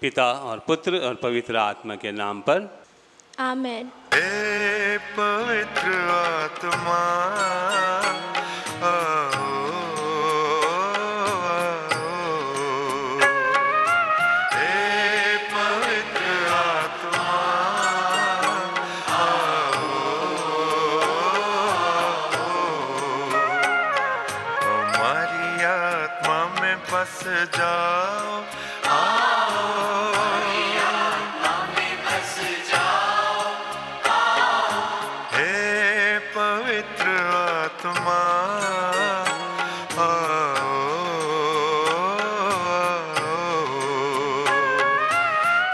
पिता और पुत्र और पवित्र आत्मा के नाम पर आमेन। हे पवित्र आत्मा बस जाओ, हे पवित्र आत्मा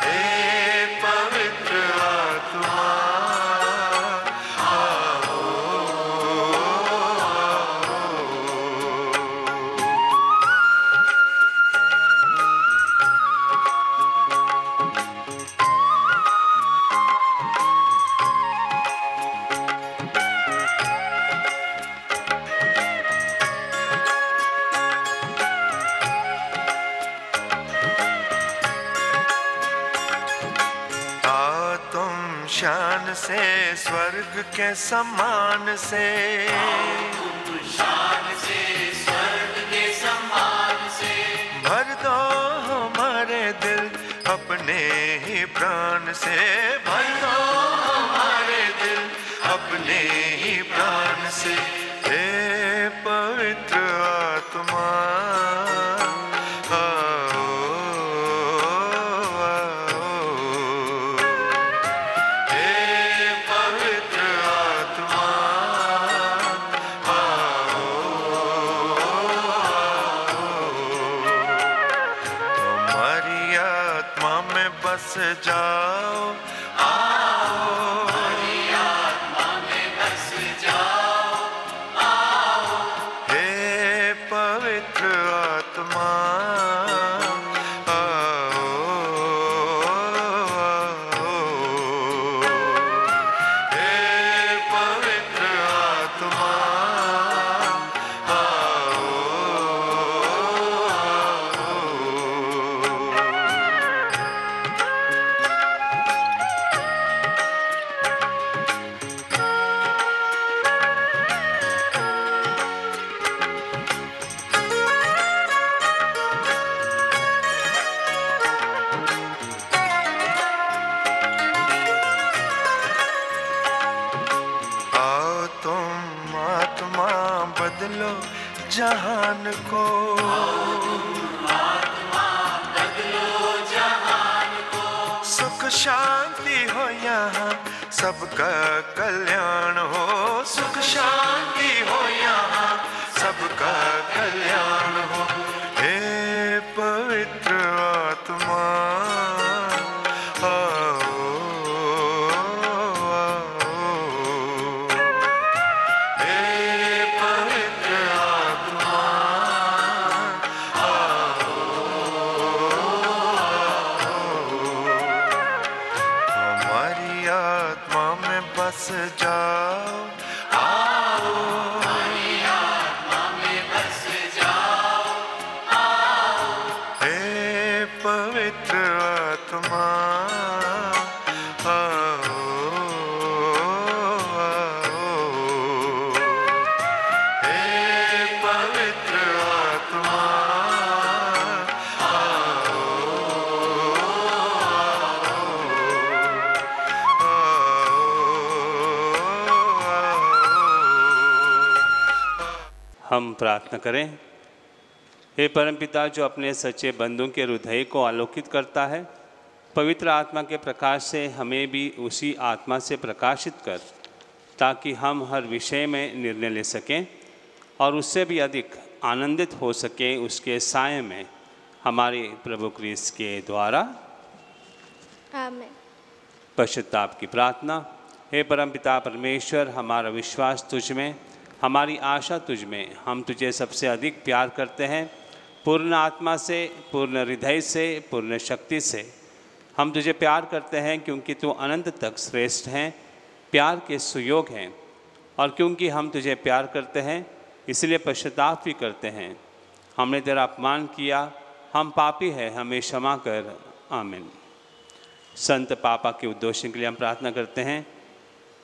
हे पवित्र आत्मा शान से स्वर्ग के समान से, शान से स्वर्ग के समान से भर दो हमारे दिल अपने ही प्राण से, भर दो हमारे दिल अपने ही प्राण से। हे पवित्र आत्मा बस जाओ, आओ हमारी आत्मा में बस जाओ, आओ हे पवित्र आत्मा हे पवित्र आत्मा बदलो जहान को, आत्मा बदलो जहान को, सुख शांति हो यहाँ सबका कल्याण हो, सुख शांति हो यहाँ सबका कल्याण हो। हे पवित्र आत्मा बस जाओ, आओ हमारी आत्मा में बस जाओ, आओ हे पवित्र आत्मा हे पवित्र आत्मा हम प्रार्थना करें। हे परमपिता, जो अपने सच्चे बंदों के हृदय को आलोकित करता है, पवित्र आत्मा के प्रकाश से हमें भी उसी आत्मा से प्रकाशित कर, ताकि हम हर विषय में निर्णय ले सकें और उससे भी अधिक आनंदित हो सकें उसके साय में, हमारे प्रभु क्रिस्त के द्वारा। आमीन। पश्चाताप की प्रार्थना। हे परमपिता परमेश्वर, हमारा विश्वास तुझ में, हमारी आशा तुझ में, हम तुझे सबसे अधिक प्यार करते हैं। पूर्ण आत्मा से, पूर्ण हृदय से, पूर्ण शक्ति से हम तुझे प्यार करते हैं, क्योंकि तू अनंत तक श्रेष्ठ हैं, प्यार के सुयोग हैं। और क्योंकि हम तुझे प्यार करते हैं, इसलिए पश्चाताप भी करते हैं। हमने तेरा अपमान किया, हम पापी हैं, हमें क्षमा कर, आमीन। संत पापा के उद्देश्य के लिए हम प्रार्थना करते हैं।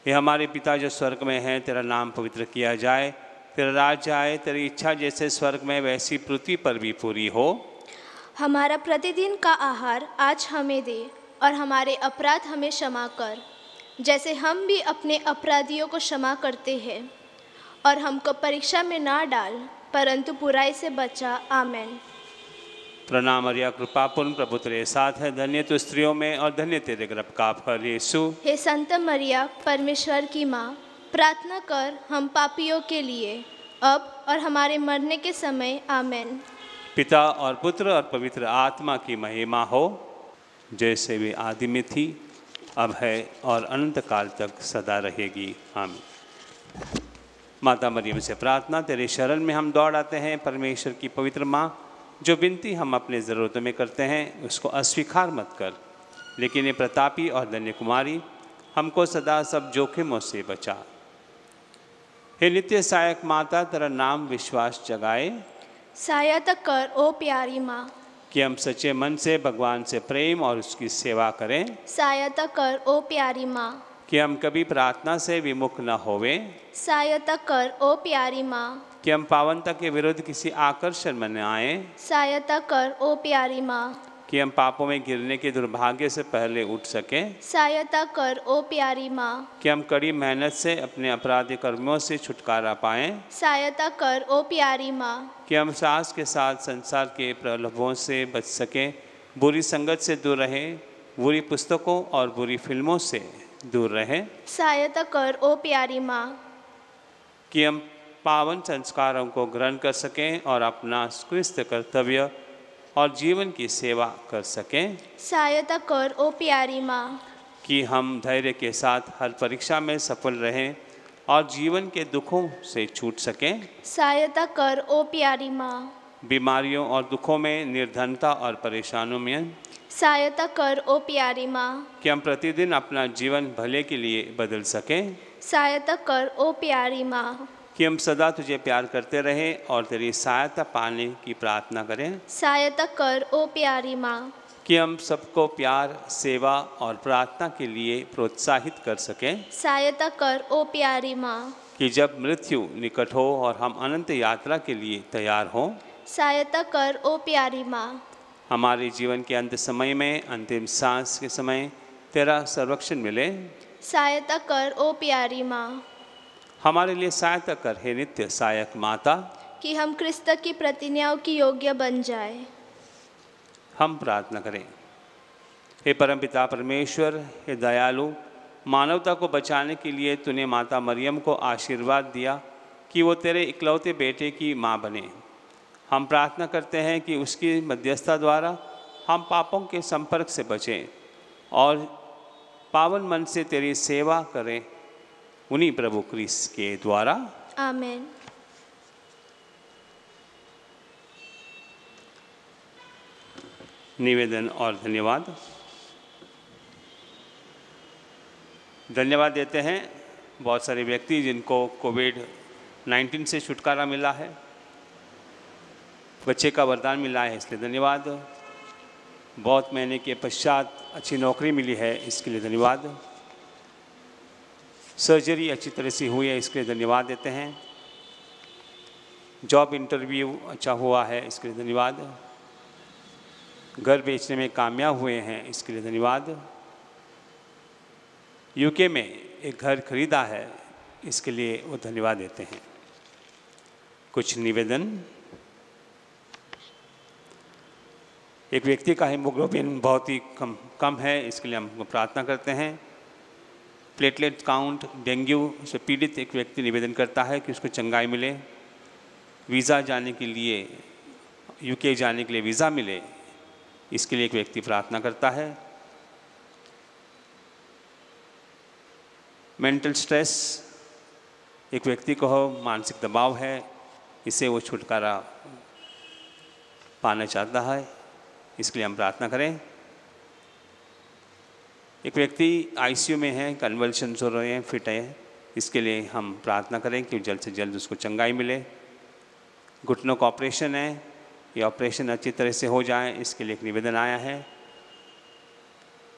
ये हमारे पिता जो स्वर्ग में हैं, तेरा नाम पवित्र किया जाए, तेरा राज्य आए, तेरी इच्छा जैसे स्वर्ग में वैसी पृथ्वी पर भी पूरी हो। हमारा प्रतिदिन का आहार आज हमें दे, और हमारे अपराध हमें क्षमा कर, जैसे हम भी अपने अपराधियों को क्षमा करते हैं, और हमको परीक्षा में ना डाल, परंतु बुराई से बचा। आमीन। प्रणाम मरिया, कृपापूर्ण प्रभु तेरे साथ है, धन्य तू स्त्रियों में और धन्य तेरे गर्भ का फल यीशु। हे संत मरिया, परमेश्वर की माँ, प्रार्थना कर हम पापियों के लिए, अब और हमारे मरने के समय। आमीन। पिता और पुत्र और पवित्र आत्मा की महिमा हो, जैसे वे आदि में थी, अब है और अनंत काल तक सदा रहेगी। आमीन। माता मरियम से प्रार्थना, तेरे शरण में हम दौड़ आते हैं। परमेश्वर की पवित्र माँ, जो विनती हम अपने ज़रूरतों में करते हैं उसको अस्वीकार मत कर, लेकिन ये प्रतापी और धन्य कुमारी हमको सदा सब जोखिमों से बचा। हे नित्य सहायक माता, तेरा नाम विश्वास जगाए, सहायता कर ओ प्यारी माँ, कि हम सच्चे मन से भगवान से प्रेम और उसकी सेवा करें। सहायता कर ओ प्यारी माँ, कि हम कभी प्रार्थना से विमुख न होवें। सहायता कर ओ प्यारी माँ, कि हम पावनता के विरुद्ध किसी आकर्षण में न आए। सहायता कर ओ प्यारी माँ, कि हम पापों में गिरने के दुर्भाग्य से पहले उठ सकें। सहायता कर ओ प्यारी माँ, कि हम कड़ी मेहनत से अपने अपराधी कर्मों से छुटकारा पाएं। सहायता कर ओ प्यारी माँ, कि हम साहस के साथ संसार के प्रलोभों से बच सकें, बुरी संगत से दूर रहें, बुरी पुस्तकों और बुरी फिल्मों से दूर रहें। सहायता कर ओ प्यारी माँ, कि हम पावन संस्कारों को ग्रहण कर सकें और अपना उत्कृष्ट कर्तव्य और जीवन की सेवा कर सकें। सहायता कर ओ प्यारी माँ, कि हम धैर्य के साथ हर परीक्षा में सफल रहें और जीवन के दुखों से छूट सकें। सहायता कर ओ प्यारी माँ, बीमारियों और दुखों में, निर्धनता और परेशानियों में। सहायता कर ओ प्यारी माँ, कि हम प्रतिदिन अपना जीवन भले के लिए बदल सकें। सहायता कर ओ प्यारी माँ, कि हम सदा तुझे प्यार करते रहें और तेरी सहायता पाने की प्रार्थना करें। सहायता कर ओ प्यारी माँ, कि हम सबको प्यार, सेवा और प्रार्थना के लिए प्रोत्साहित कर सकें। सहायता कर ओ प्यारी माँ, कि जब मृत्यु निकट हो और हम अनंत यात्रा के लिए तैयार हों, सहायता कर ओ प्यारी माँ, हमारे जीवन के अंत समय में, अंतिम सांस के समय तेरा संरक्षण मिले। सहायता कर ओ प्यारी माँ, हमारे लिए सहायता कर हे नित्य सहायक माता, कि हम क्रिस्त की प्रतिज्ञाओं की योग्य बन जाए। हम प्रार्थना करें। हे परमपिता परमेश्वर, हे दयालु, मानवता को बचाने के लिए तूने माता मरियम को आशीर्वाद दिया कि वो तेरे इकलौते बेटे की माँ बने। हम प्रार्थना करते हैं कि उसकी मध्यस्थता द्वारा हम पापों के संपर्क से बचें और पावन मन से तेरी सेवा करें, उन्हीं प्रभु क्रिस्त के द्वारा। आमीन। निवेदन और धन्यवाद। धन्यवाद देते हैं बहुत सारे व्यक्ति जिनको कोविड-19 से छुटकारा मिला है, बच्चे का वरदान मिला है, इसलिए धन्यवाद। बहुत महीने के पश्चात अच्छी नौकरी मिली है, इसके लिए धन्यवाद। सर्जरी अच्छी तरह से हुई है, इसके लिए धन्यवाद देते हैं। जॉब इंटरव्यू अच्छा हुआ है, इसके लिए धन्यवाद। घर बेचने में कामयाब हुए हैं, इसके लिए धन्यवाद। यूके में एक घर खरीदा है, इसके लिए वो धन्यवाद देते हैं। कुछ निवेदन। एक व्यक्ति का हीमोग्लोबिन बहुत ही कम है, इसके लिए हम प्रार्थना करते हैं। प्लेटलेट काउंट, डेंगू से पीड़ित एक व्यक्ति निवेदन करता है कि उसको चंगाई मिले। वीज़ा जाने के लिए, यूके जाने के लिए वीज़ा मिले, इसके लिए एक व्यक्ति प्रार्थना करता है। मेंटल स्ट्रेस, एक व्यक्ति को मानसिक दबाव है, इससे वो छुटकारा पाना चाहता है, इसके लिए हम प्रार्थना करें। एक व्यक्ति आईसीयू में है, कन्वल्शंस हो रहे हैं, फिट है, इसके लिए हम प्रार्थना करें कि जल्द से जल्द उसको चंगाई मिले। घुटनों का ऑपरेशन है, ये ऑपरेशन अच्छी तरह से हो जाए, इसके लिए एक निवेदन आया है।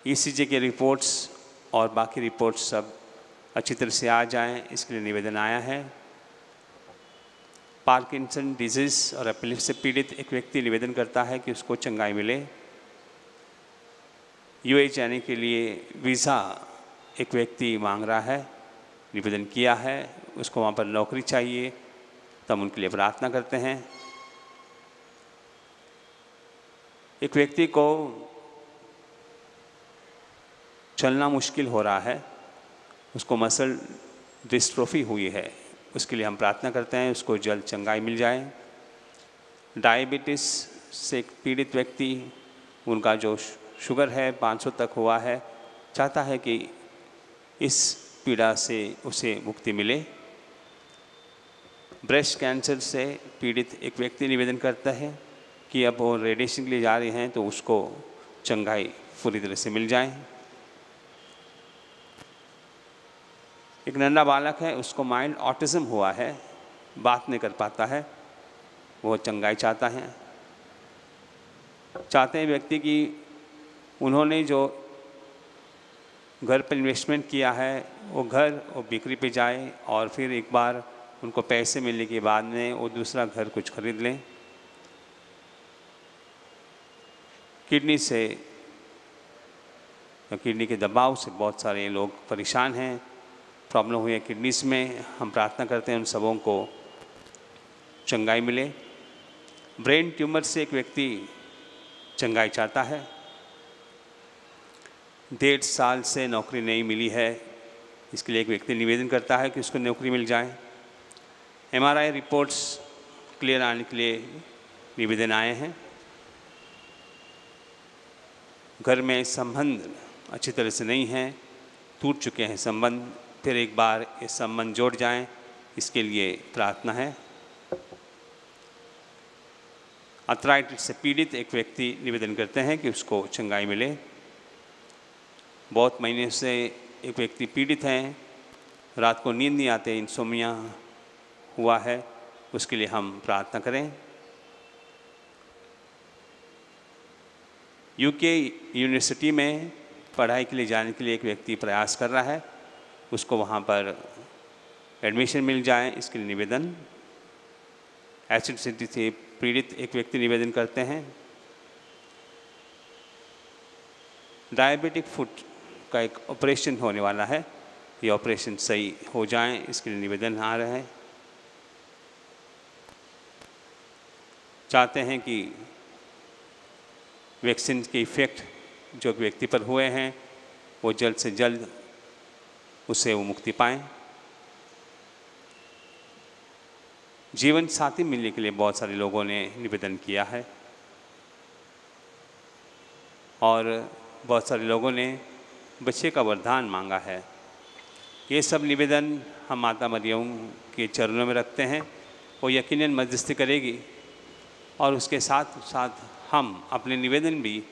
ECG के रिपोर्ट्स और बाकी रिपोर्ट्स सब अच्छी तरह से आ जाएं, इसके लिए निवेदन आया है। पार्किंसन डिजीज़ और एपिलेप्सी से पीड़ित एक व्यक्ति निवेदन करता है कि उसको चंगाई मिले। UAE जाने के लिए वीज़ा एक व्यक्ति मांग रहा है, निवेदन किया है, उसको वहाँ पर नौकरी चाहिए, तब उनके लिए प्रार्थना करते हैं। एक व्यक्ति को चलना मुश्किल हो रहा है, उसको मसल डिस्ट्रोफी हुई है, उसके लिए हम प्रार्थना करते हैं उसको जल्द चंगाई मिल जाए। डायबिटीज़ से एक पीड़ित व्यक्ति, उनका जो शुगर है 500 तक हुआ है, चाहता है कि इस पीड़ा से उसे मुक्ति मिले। ब्रेस्ट कैंसर से पीड़ित एक व्यक्ति निवेदन करता है कि अब वो रेडिएशन के लिए जा रहे हैं तो उसको चंगाई पूरी तरह से मिल जाए। एक नन्हा बालक है, उसको माइल्ड ऑटिज़म हुआ है, बात नहीं कर पाता है, वो चंगाई चाहता है। चाहते हैं व्यक्ति कि उन्होंने जो घर पर इन्वेस्टमेंट किया है वो घर वो बिक्री पे जाए और फिर एक बार उनको पैसे मिलने के बाद में वो दूसरा घर कुछ खरीद लें। किडनी के दबाव से बहुत सारे लोग परेशान हैं, प्रॉब्लम हुई है किडनीज में, हम प्रार्थना करते हैं उन सबों को चंगाई मिले। ब्रेन ट्यूमर से एक व्यक्ति चंगाई चाहता है, 1.5 साल से नौकरी नहीं मिली है, इसके लिए एक व्यक्ति निवेदन करता है कि उसको नौकरी मिल जाए। MRI रिपोर्ट्स क्लियर आने के लिए निवेदन आए हैं। घर में संबंध अच्छी तरह से नहीं हैं, टूट चुके हैं संबंध, फिर एक बार ये संबंध जोड़ जाएं, इसके लिए प्रार्थना है। आर्थराइटिस से पीड़ित एक व्यक्ति निवेदन करते हैं कि उसको चंगाई मिले। बहुत महीने से एक व्यक्ति पीड़ित हैं, रात को नींद नहीं आते, इंसोम्निया हुआ है, उसके लिए हम प्रार्थना करें। UK यूनिवर्सिटी में पढ़ाई के लिए जाने के लिए एक व्यक्ति प्रयास कर रहा है, उसको वहाँ पर एडमिशन मिल जाए, इसके लिए निवेदन। एसिडिटी से पीड़ित एक व्यक्ति निवेदन करते हैं। डायबिटिक फुट का एक ऑपरेशन होने वाला है, ये ऑपरेशन सही हो जाए, इसके लिए निवेदन आ रहे हैं। चाहते हैं कि वैक्सीन के इफ़ेक्ट जो व्यक्ति पर हुए हैं वो जल्द से जल्द उससे वो मुक्ति पाएँ। जीवन साथी मिलने के लिए बहुत सारे लोगों ने निवेदन किया है और बहुत सारे लोगों ने बच्चे का वरदान मांगा है। ये सब निवेदन हम माता मरियम के चरणों में रखते हैं, वो यकीनन मध्यस्थी करेगी और उसके साथ साथ हम अपने निवेदन भी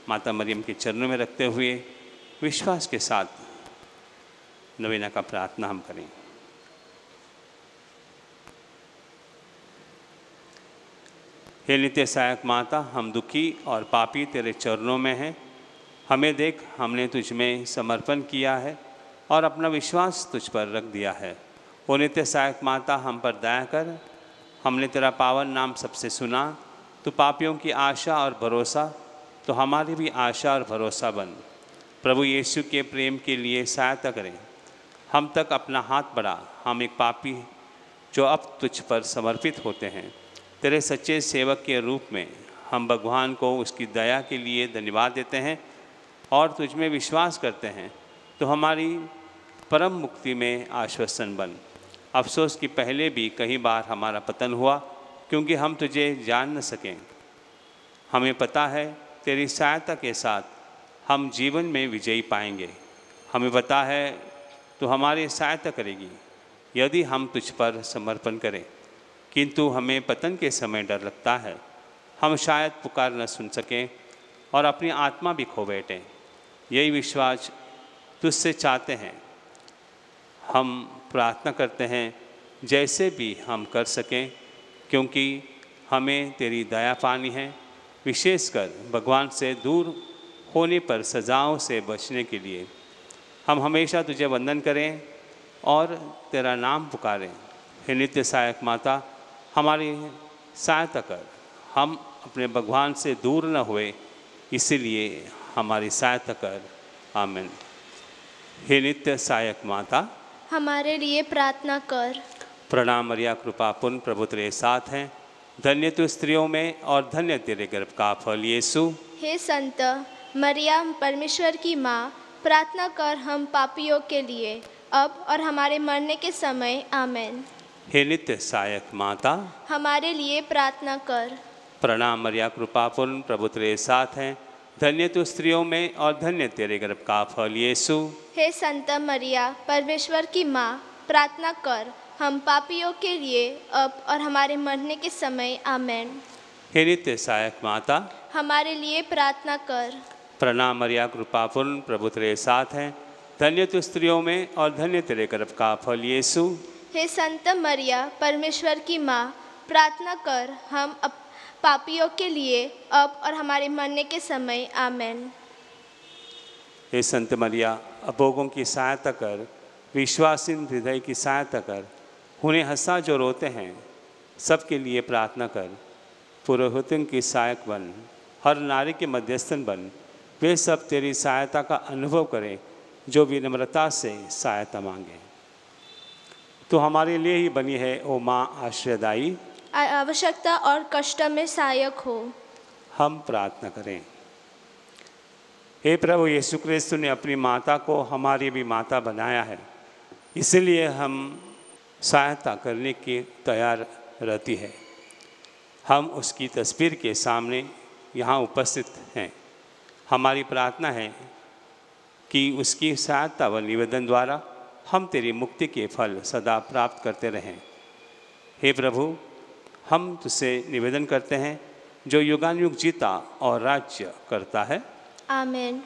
माता मरियम के चरणों में रखते हुए विश्वास के साथ नवेना का प्रार्थना हम करें। हे नित्य सहायक माता, हम दुखी और पापी तेरे चरणों में हैं। हमें देख, हमने तुझ में समर्पण किया है और अपना विश्वास तुझ पर रख दिया है। ओ नित्य सहायक माता, हम पर दया कर। हमने तेरा पावन नाम सबसे सुना, तो पापियों की आशा और भरोसा, तो हमारी भी आशा और भरोसा बन। प्रभु यीशु के प्रेम के लिए सहायता करें। हम तक अपना हाथ बढ़ा, हम एक पापी जो अब तुझ पर समर्पित होते हैं। तेरे सच्चे सेवक के रूप में हम भगवान को उसकी दया के लिए धन्यवाद देते हैं और तुझ में विश्वास करते हैं, तो हमारी परम मुक्ति में आश्वासन बन। अफसोस कि पहले भी कई बार हमारा पतन हुआ, क्योंकि हम तुझे जान न सकें। हमें पता है तेरी सहायता के साथ हम जीवन में विजयी पाएंगे। हमें पता है तो हमारी सहायता करेगी यदि हम तुझ पर समर्पण करें, किंतु हमें पतन के समय डर लगता है। हम शायद पुकार न सुन सकें और अपनी आत्मा भी खो बैठें। यही विश्वास तुझसे चाहते हैं। हम प्रार्थना करते हैं जैसे भी हम कर सकें, क्योंकि हमें तेरी दया पानी है। विशेषकर भगवान से दूर होने पर सजाओं से बचने के लिए हम हमेशा तुझे वंदन करें और तेरा नाम पुकारें। हे नित्य सहायक माता, हमारी सहायता कर। हम अपने भगवान से दूर न हुए, इसीलिए हमारी सहायता कर। आमीन। हे नित्य सहायक माता, हमारे लिए प्रार्थना कर। प्रणाम मरिया, कृपा पूर्ण, प्रभु तेरे साथ हैं। धन्य तू स्त्रियों में और धन्य तेरे गर्भ का फल यीशु। हे संत मरिया, परमेश्वर की माँ, प्रार्थना कर हम पापियों के लिए, अब और हमारे मरने के समय। आमीन। हे नित्य सहायक माता, हमारे लिए प्रार्थना कर। प्रणाम मरिया, कृपा पूर्ण, प्रभु तेरे साथ हैं। धन्य तू स्त्रियों में और धन्य तेरे गर्भ का फल यीशु। हे संत मरिया, परमेश्वर की माँ, प्रार्थना कर हम पापियों के लिए, अब और हमारे मरने के समय। आमीन। हे नित्य सहायक माता, हमारे लिए प्रार्थना कर। प्रणाम मरिया, कृपा पूर्ण, प्रभु तेरे साथ हैं। धन्य तू स्त्रियों में और धन्य तेरे गर्भ का फल यीशु। हे संत मरिया, परमेश्वर की माँ, प्रार्थना कर हम पापियों के लिए, अब और हमारे मरने के समय। आमीन। हे संत मरिया, अभोगों की सहायता कर, विश्वासीन हृदय की सहायता कर, उन्हें हंसा जो रोते हैं, सबके लिए प्रार्थना कर। पुरोहितों की सहायक बन, हर नारी के मध्यस्थन बन। वे सब तेरी सहायता का अनुभव करें जो विनम्रता से सहायता मांगे। तो हमारे लिए ही बनी है ओ माँ आश्रयदायी, आवश्यकता और कष्ट में सहायक हो। हम प्रार्थना करें। हे प्रभु यीशु क्रिस्त ने अपनी माता को हमारी भी माता बनाया है, इसलिए हम सहायता करने की तैयार रहती है। हम उसकी तस्वीर के सामने यहाँ उपस्थित हैं। हमारी प्रार्थना है कि उसकी सहायता व निवेदन द्वारा हम तेरी मुक्ति के फल सदा प्राप्त करते रहें। हे प्रभु, हम तुझसे निवेदन करते हैं जो युगानुयुग जीता और राज्य करता है। आमीन।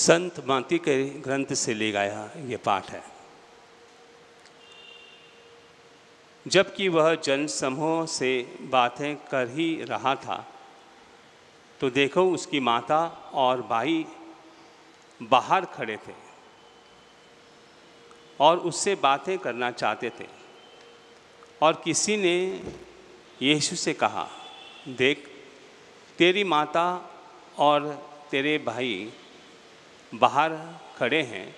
संत माती के ग्रंथ से ले गया ये पाठ है। जबकि वह जन समूह से बातें कर ही रहा था तो देखो उसकी माता और भाई बाहर खड़े थे और उससे बातें करना चाहते थे। और किसी ने यीशु से कहा, देख तेरी माता और तेरे भाई बाहर खड़े हैं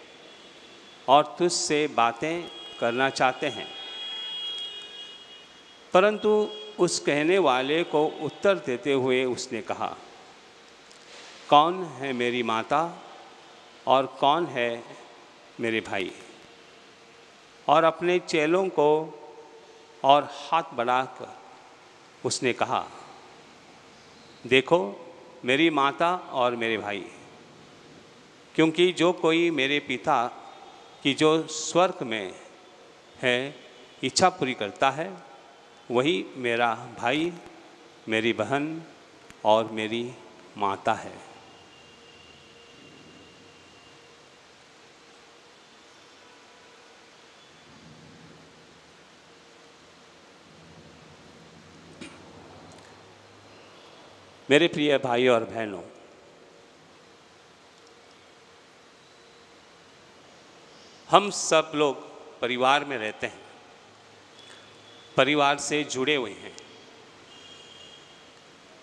और तुझसे बातें करना चाहते हैं। परंतु उस कहने वाले को उत्तर देते हुए उसने कहा, कौन है मेरी माता और कौन है मेरे भाई? और अपने चेलों को और हाथ बढ़ाकर उसने कहा, देखो मेरी माता और मेरे भाई। क्योंकि जो कोई मेरे पिता की जो स्वर्ग में है इच्छा पूरी करता है वही मेरा भाई, मेरी बहन और मेरी माता है। मेरे प्रिय भाई और बहनों, हम सब लोग परिवार में रहते हैं, परिवार से जुड़े हुए हैं।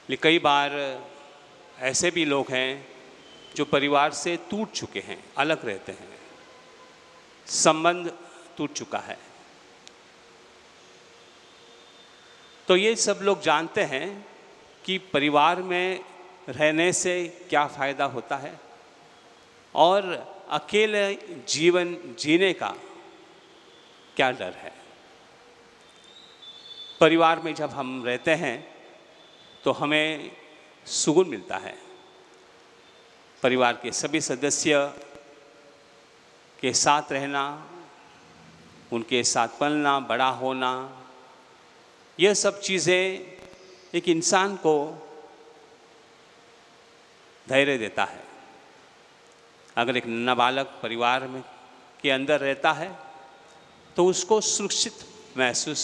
लेकिन कई बार ऐसे भी लोग हैं जो परिवार से टूट चुके हैं, अलग रहते हैं, संबंध टूट चुका है। तो ये सब लोग जानते हैं कि परिवार में रहने से क्या फ़ायदा होता है और अकेले जीवन जीने का क्या डर है। परिवार में जब हम रहते हैं तो हमें सुकून मिलता है। परिवार के सभी सदस्य के साथ रहना, उनके साथ पलना, बड़ा होना, यह सब चीज़ें एक इंसान को धैर्य देता है। अगर एक नाबालग परिवार में के अंदर रहता है तो उसको सुरक्षित महसूस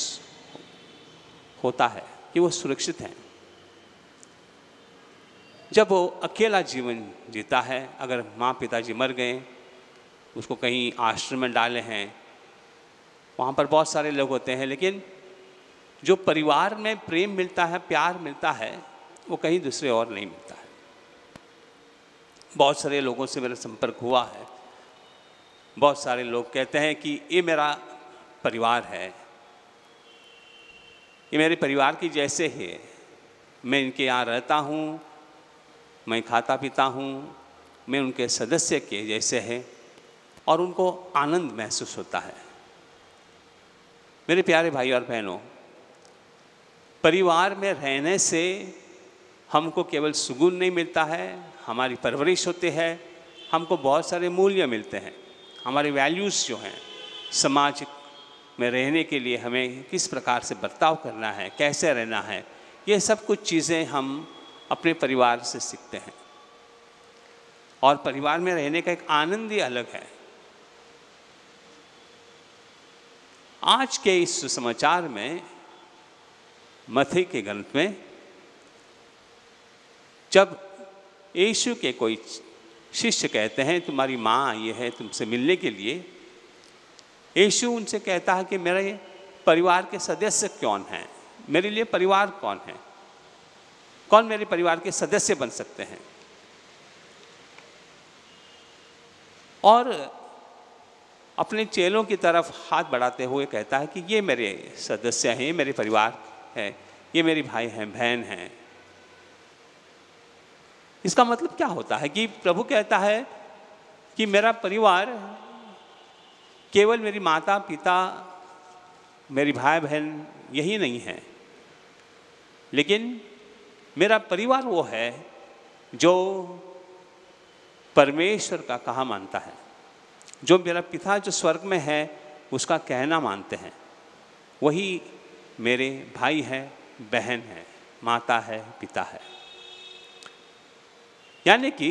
होता है कि वो सुरक्षित है। जब वो अकेला जीवन जीता है, अगर माँ पिताजी मर गए, उसको कहीं आश्रम में डाले हैं, वहाँ पर बहुत सारे लोग होते हैं, लेकिन जो परिवार में प्रेम मिलता है, प्यार मिलता है, वो कहीं दूसरे और नहीं मिलता है। बहुत सारे लोगों से मेरा संपर्क हुआ है। बहुत सारे लोग कहते हैं कि ये मेरा परिवार है, ये मेरे परिवार की जैसे है। मैं इनके यहाँ रहता हूँ, मैं खाता पीता हूँ, मैं उनके सदस्य के जैसे है और उनको आनंद महसूस होता है। मेरे प्यारे भाई और बहनों, परिवार में रहने से हमको केवल सुकून नहीं मिलता है, हमारी परवरिश होती है, हमको बहुत सारे मूल्य मिलते हैं। हमारे वैल्यूज़ जो हैं, समाज में रहने के लिए हमें किस प्रकार से बर्ताव करना है, कैसे रहना है, ये सब कुछ चीज़ें हम अपने परिवार से सीखते हैं। और परिवार में रहने का एक आनंद ही अलग है। आज के इस सुसमाचार में, मत्ती के ग्रंथ में, जब यीशु के कोई शिष्य कहते हैं तुम्हारी माँ आई है तुमसे मिलने के लिए, यीशु उनसे कहता है कि मेरे परिवार के सदस्य कौन हैं, मेरे लिए परिवार कौन है, कौन मेरे परिवार के सदस्य बन सकते हैं। और अपने चेलों की तरफ हाथ बढ़ाते हुए कहता है कि ये मेरे सदस्य हैं, मेरे परिवार है, ये मेरे भाई हैं, बहन हैं। इसका मतलब क्या होता है कि प्रभु कहता है कि मेरा परिवार केवल मेरी माता पिता, मेरी भाई बहन यही नहीं है, लेकिन मेरा परिवार वो है जो परमेश्वर का कहा मानता है, जो मेरा पिता जो स्वर्ग में है उसका कहना मानते हैं, वही मेरे भाई है, बहन है, माता है, पिता है। यानी कि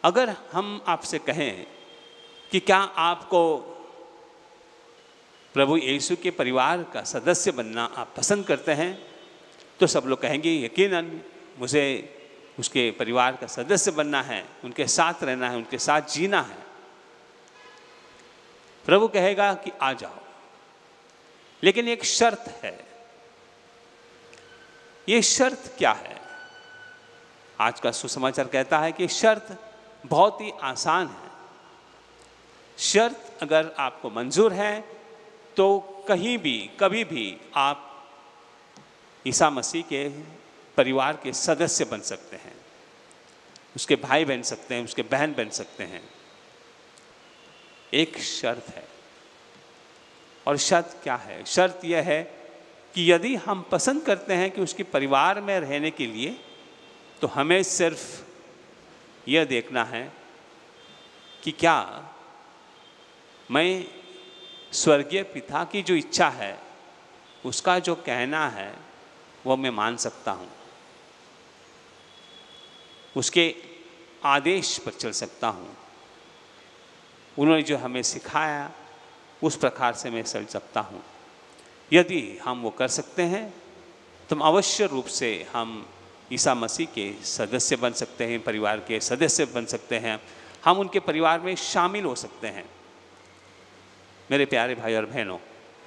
अगर हम आपसे कहें कि क्या आपको प्रभु यीशु के परिवार का सदस्य बनना आप पसंद करते हैं, तो सब लोग कहेंगे यकीनन मुझे उसके परिवार का सदस्य बनना है, उनके साथ रहना है, उनके साथ जीना है। प्रभु कहेगा कि आ जाओ, लेकिन एक शर्त है। ये शर्त क्या है? आज का सुसमाचार कहता है कि शर्त बहुत ही आसान है। शर्त अगर आपको मंजूर है तो कहीं भी कभी भी आप ईसा मसीह के परिवार के सदस्य बन सकते हैं, उसके भाई बन सकते हैं, उसके बहन बन सकते हैं। एक शर्त है, और शर्त क्या है? शर्त यह है कि यदि हम पसंद करते हैं कि उसके परिवार में रहने के लिए, तो हमें सिर्फ यह देखना है कि क्या मैं स्वर्गीय पिता की जो इच्छा है, उसका जो कहना है, वो मैं मान सकता हूँ, उसके आदेश पर चल सकता हूँ, उन्होंने जो हमें सिखाया उस प्रकार से मैं चल सकता हूँ। यदि हम वो कर सकते हैं तो अवश्य रूप से हम ईसा मसीह के सदस्य बन सकते हैं, परिवार के सदस्य बन सकते हैं, हम उनके परिवार में शामिल हो सकते हैं। मेरे प्यारे भाई और बहनों,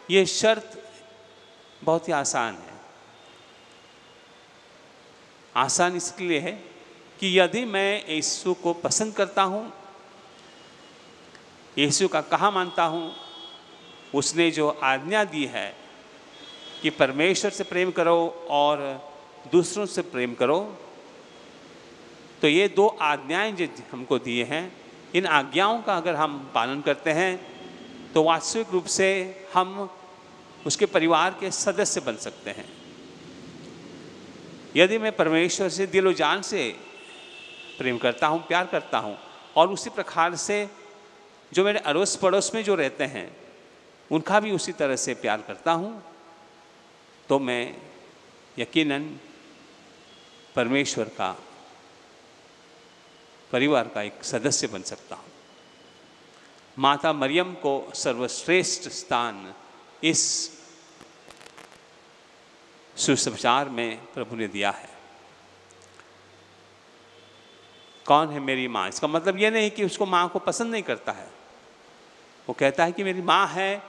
ये शर्त बहुत ही आसान है। आसान इसलिए है कि यदि मैं यीशु को पसंद करता हूँ, यीशु का कहा मानता हूँ, उसने जो आज्ञा दी है कि परमेश्वर से प्रेम करो और दूसरों से प्रेम करो, तो ये दो आज्ञाएं जो हमको दिए हैं, इन आज्ञाओं का अगर हम पालन करते हैं तो वास्तविक रूप से हम उसके परिवार के सदस्य बन सकते हैं। यदि मैं परमेश्वर से दिलो जान से प्रेम करता हूँ, प्यार करता हूँ, और उसी प्रकार से जो मेरे अड़ोस पड़ोस में जो रहते हैं उनका भी उसी तरह से प्यार करता हूँ, तो मैं यकीनन परमेश्वर का परिवार का एक सदस्य बन सकता हूँ। माता मरियम को सर्वश्रेष्ठ स्थान इस सुसमाचार में प्रभु ने दिया है। कौन है मेरी माँ? इसका मतलब यह नहीं कि उसको माँ को पसंद नहीं करता है। वो कहता है कि मेरी माँ है,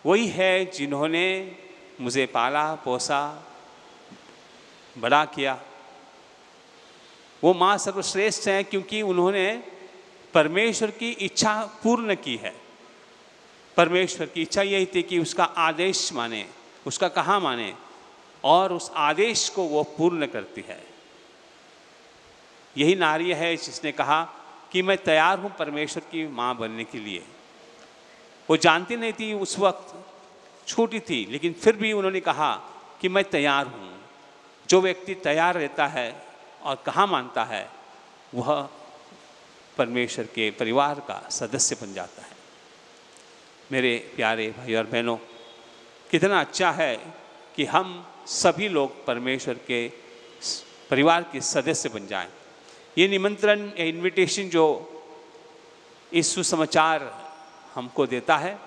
वही है जिन्होंने मुझे पाला पोसा बड़ा किया। वो माँ सर्वश्रेष्ठ हैं क्योंकि उन्होंने परमेश्वर की इच्छा पूर्ण की है। परमेश्वर की इच्छा यही थी कि उसका आदेश माने, उसका कहा माने, और उस आदेश को वो पूर्ण करती है। यही नारी है जिसने कहा कि मैं तैयार हूँ परमेश्वर की माँ बनने के लिए। वो जानती नहीं थी, उस वक्त छोटी थी, लेकिन फिर भी उन्होंने कहा कि मैं तैयार हूँ। जो व्यक्ति तैयार रहता है और कहा मानता है, वह परमेश्वर के परिवार का सदस्य बन जाता है। मेरे प्यारे भाई और बहनों, कितना अच्छा है कि हम सभी लोग परमेश्वर के परिवार के सदस्य बन जाएं। ये निमंत्रण या इन्विटेशन जो इस सुसमाचार हमको देता है,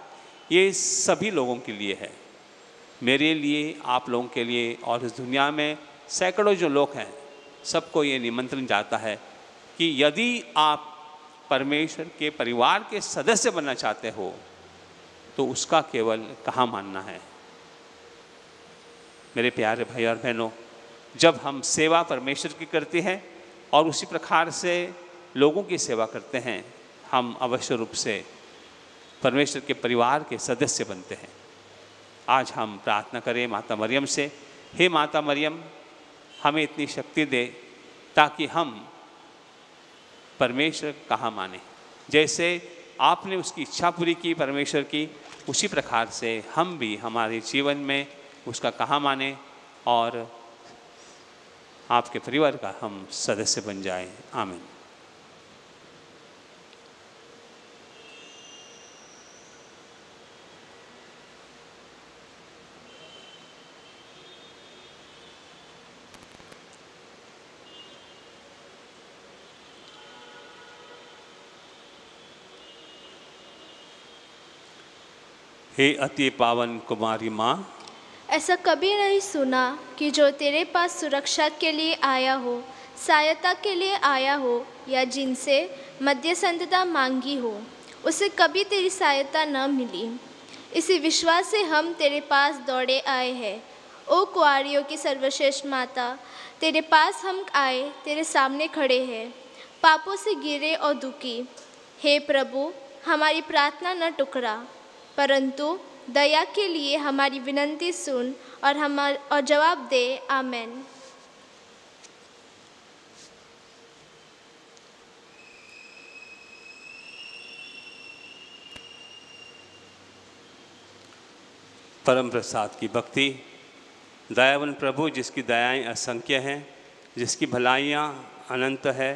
ये सभी लोगों के लिए है, मेरे लिए, आप लोगों के लिए, और इस दुनिया में सैकड़ों जो लोग हैं, सबको ये निमंत्रण जाता है कि यदि आप परमेश्वर के परिवार के सदस्य बनना चाहते हो तो उसका केवल कहा मानना है। मेरे प्यारे भाई और बहनों, जब हम सेवा परमेश्वर की करते हैं और उसी प्रकार से लोगों की सेवा करते हैं, हम अवश्य रूप से परमेश्वर के परिवार के सदस्य बनते हैं। आज हम प्रार्थना करें माता मरियम से, हे माता मरियम, हमें इतनी शक्ति दे ताकि हम परमेश्वर कहा माने। जैसे आपने उसकी इच्छा पूरी की परमेश्वर की, उसी प्रकार से हम भी हमारे जीवन में उसका कहा माने और आपके परिवार का हम सदस्य बन जाएं। आमीन। हे अति पावन कुमारी माँ, ऐसा कभी नहीं सुना कि जो तेरे पास सुरक्षा के लिए आया हो, सहायता के लिए आया हो या जिनसे मध्यस्थता मांगी हो, उसे कभी तेरी सहायता न मिली। इसी विश्वास से हम तेरे पास दौड़े आए हैं। ओ कुंवारियों की सर्वश्रेष्ठ माता, तेरे पास हम आए, तेरे सामने खड़े हैं, पापों से गिरे और दुखी। हे प्रभु, हमारी प्रार्थना न टुकरा, परंतु दया के लिए हमारी विनती सुन और जवाब दे। आमेन। परम प्रसाद की भक्ति। दयावान प्रभु, जिसकी दयाएं असंख्य हैं, जिसकी भलाइयाँ अनंत है,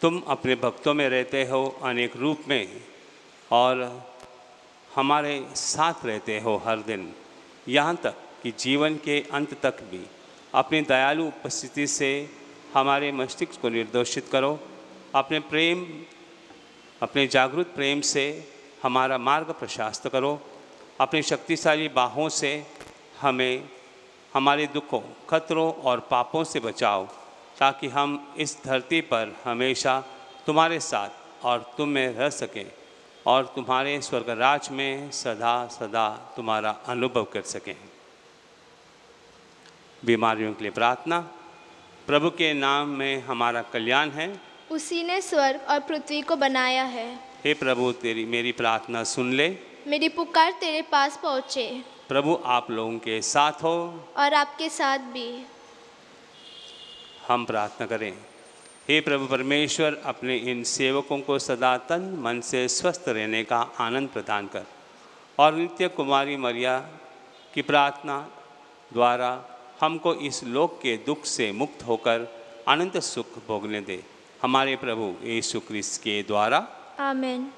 तुम अपने भक्तों में रहते हो अनेक रूप में और हमारे साथ रहते हो हर दिन, यहाँ तक कि जीवन के अंत तक भी अपनी दयालु उपस्थिति से हमारे मस्तिष्क को निर्दोषित करो। अपने प्रेम, अपने जागृत प्रेम से हमारा मार्ग प्रशस्त करो। अपनी शक्तिशाली बाहों से हमें हमारे दुखों, खतरों और पापों से बचाओ, ताकि हम इस धरती पर हमेशा तुम्हारे साथ और तुम में रह सकें और तुम्हारे स्वर्ग राज में सदा सदा तुम्हारा अनुभव कर सकें। बीमारियों के लिए प्रार्थना। प्रभु के नाम में हमारा कल्याण है, उसी ने स्वर्ग और पृथ्वी को बनाया है। हे प्रभु, मेरी प्रार्थना सुन ले, मेरी पुकार तेरे पास पहुँचे। प्रभु आप लोगों के साथ हो और आपके साथ भी। हम प्रार्थना करें। हे प्रभु परमेश्वर, अपने इन सेवकों को सदा तन मन से स्वस्थ रहने का आनंद प्रदान कर और नित्य कुमारी मरिया की प्रार्थना द्वारा हमको इस लोक के दुख से मुक्त होकर अनंत सुख भोगने दे। हमारे प्रभु यीशु क्रिस्त के द्वारा। आमीन।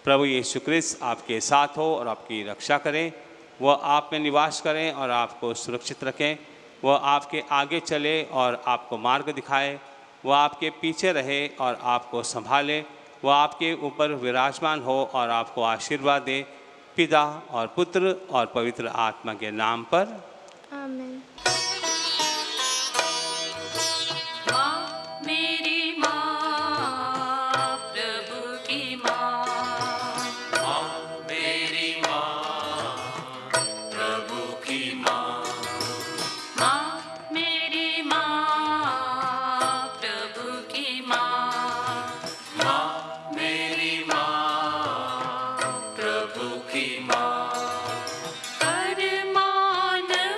प्रभु यीशु क्रिस्त आपके साथ हो और आपकी रक्षा करें। वह आप में निवास करें और आपको सुरक्षित रखें। वह आपके आगे चले और आपको मार्ग दिखाए। वह आपके पीछे रहे और आपको संभाले। वह आपके ऊपर विराजमान हो और आपको आशीर्वाद दे, पिता और पुत्र और पवित्र आत्मा के नाम पर। आमीन। मानव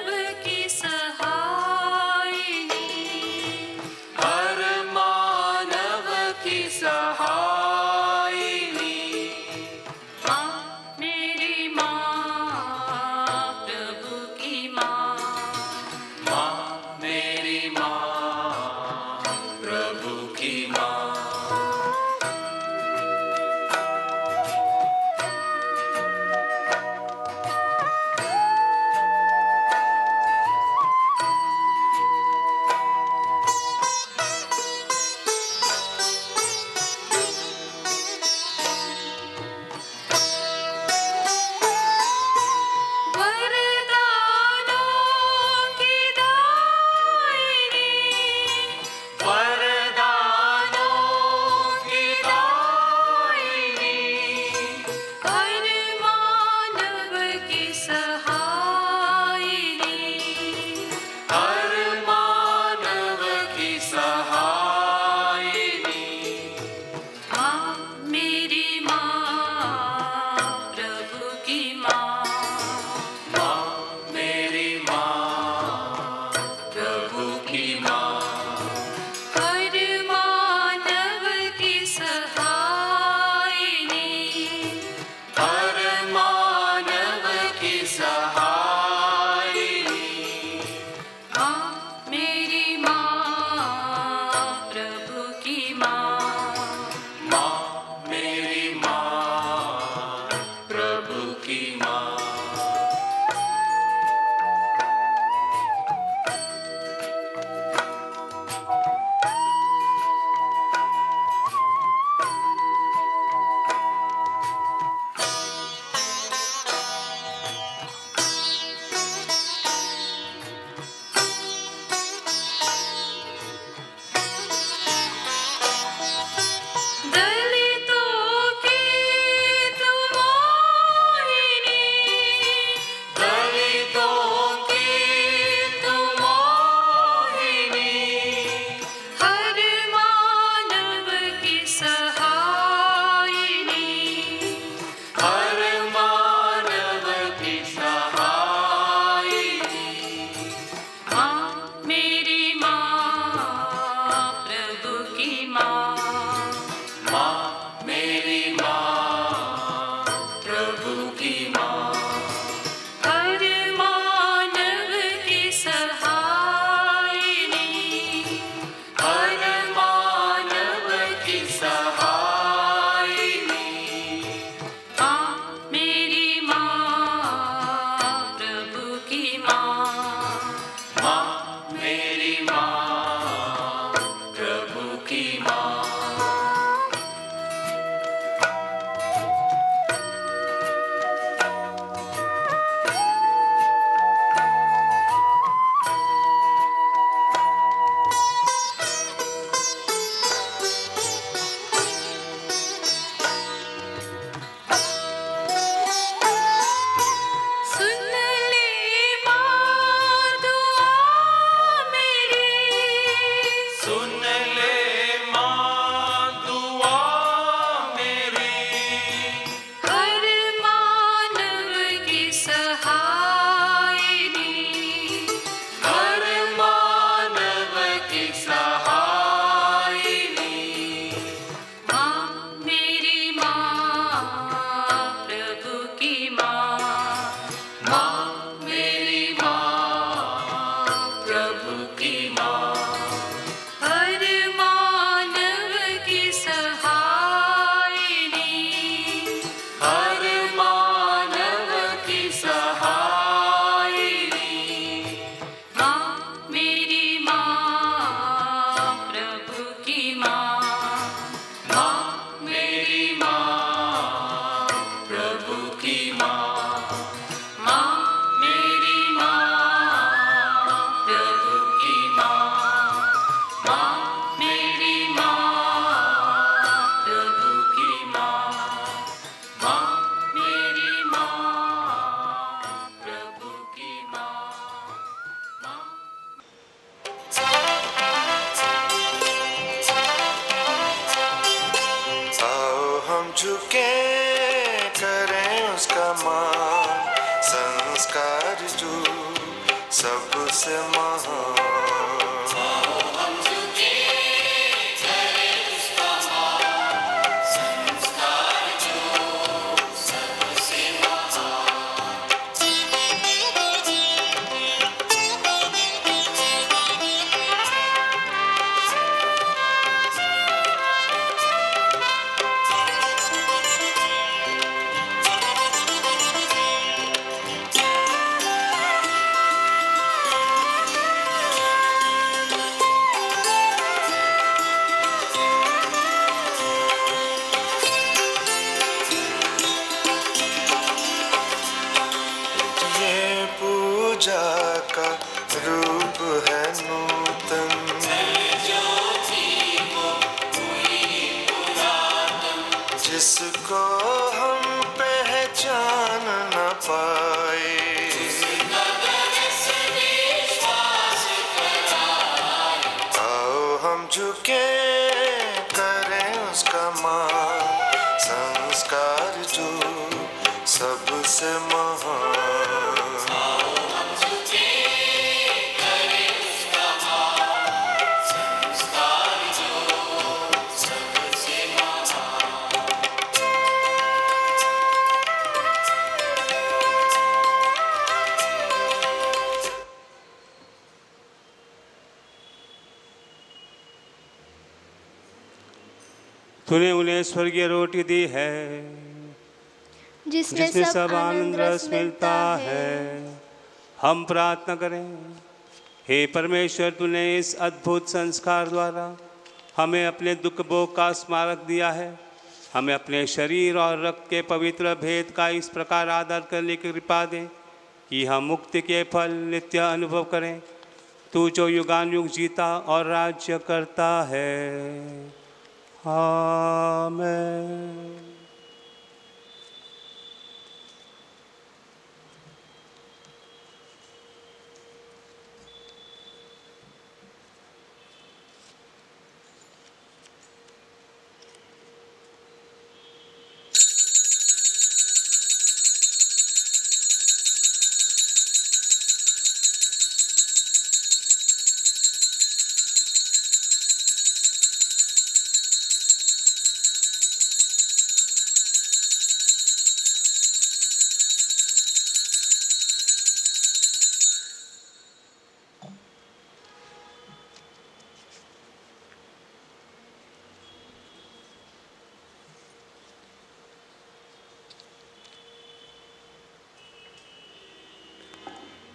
माँ मेरी माँ, प्रभु की माँ, माँ। आओ हम झुके करें उसका मान, संस्कार जो सबसे महान। हम झुके करें उसका मान, संस्कार जो सबसे महान। ये पूजा का रूप है नूतन, जिसको हम पहचान न पाए। आओ हम झुके करें उसका मान, संस्कार जो सबसे महान। तूने उन्हें स्वर्गीय रोटी दी है, जिसमें सब आनंद रस मिलता है। हम प्रार्थना करें। हे परमेश्वर, तूने इस अद्भुत संस्कार द्वारा हमें अपने दुख भोग का स्मारक दिया है। हमें अपने शरीर और रक्त के पवित्र भेद का इस प्रकार आदर करने की कृपा दे कि हम मुक्ति के फल नित्य अनुभव करें। तू जो युगानुयुग जीता और राज्य करता है। आमीन।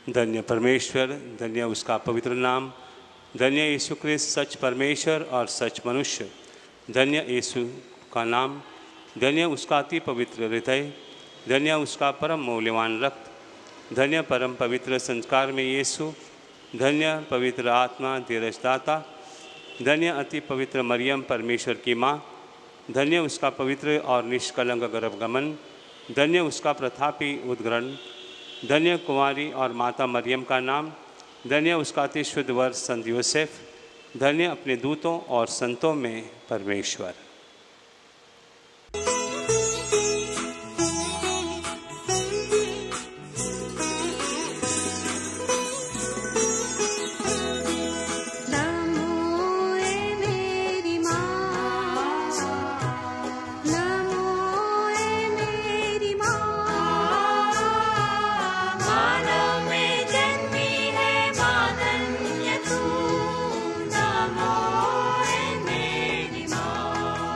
धन्य परमेश्वर, धन्य उसका पवित्र नाम, धन्य यीशु क्रिस्त सच परमेश्वर और सच मनुष्य, धन्य यीशु का नाम, धन्य उसका अति पवित्र हृदय, धन्य उसका परम मूल्यवान रक्त, धन्य परम पवित्र संस्कार में यीशु, धन्य पवित्र आत्मा धीरजदाता, धन्य अति पवित्र मरियम परमेश्वर की माँ, धन्य उसका पवित्र और निष्कलंक गर्भगमन, धन्य उसका प्रतापी उद्ग्रहण, धन्य कुंवारी और माता मरियम का नाम, धन्य उसका अति शुद्ध वर संत यूसेफ, धन्य अपने दूतों और संतों में परमेश्वर। माँ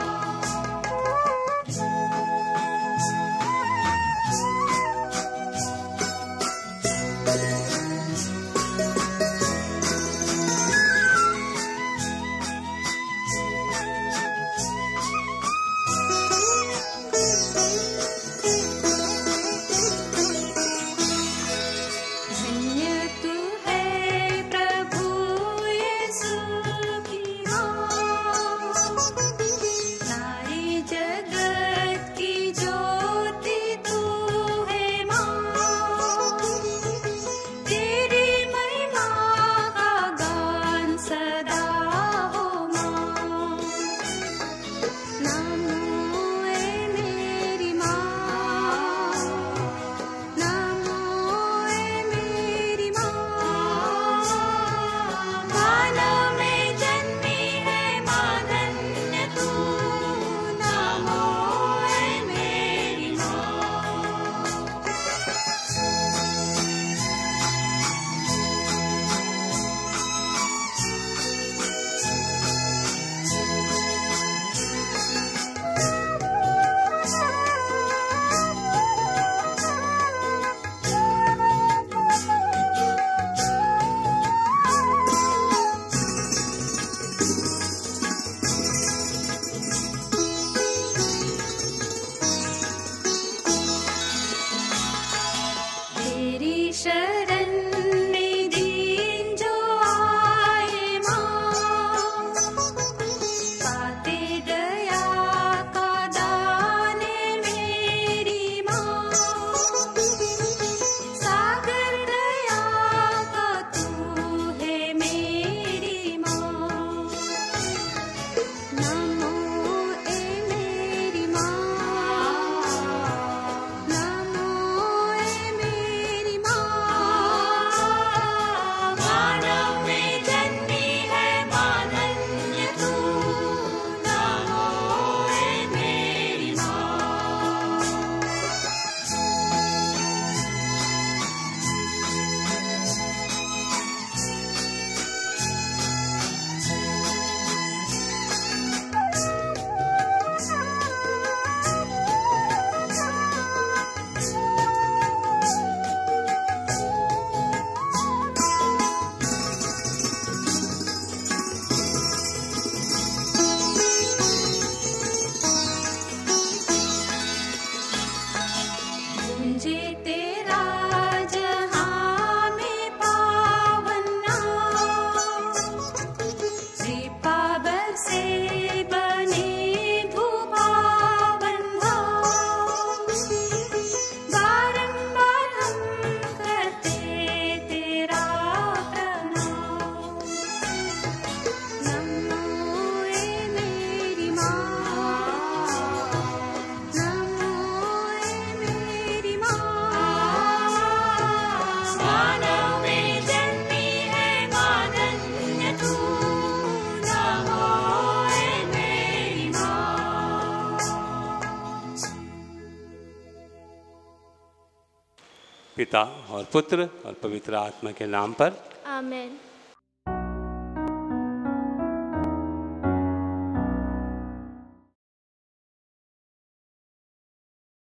गूंजे तेरा जहां में पावन नाम, कृपा बरसे बने धूपावन धाम, बारंबार हम करते तेरा प्रणाम। नमो ए मेरी माँ, नमो ए मेरी माँ, मानव में जन्मी है माँ धन्य तू, नमो ए मेरी माँ। पिता और पुत्र और पवित्र आत्मा के नाम पर आमेन।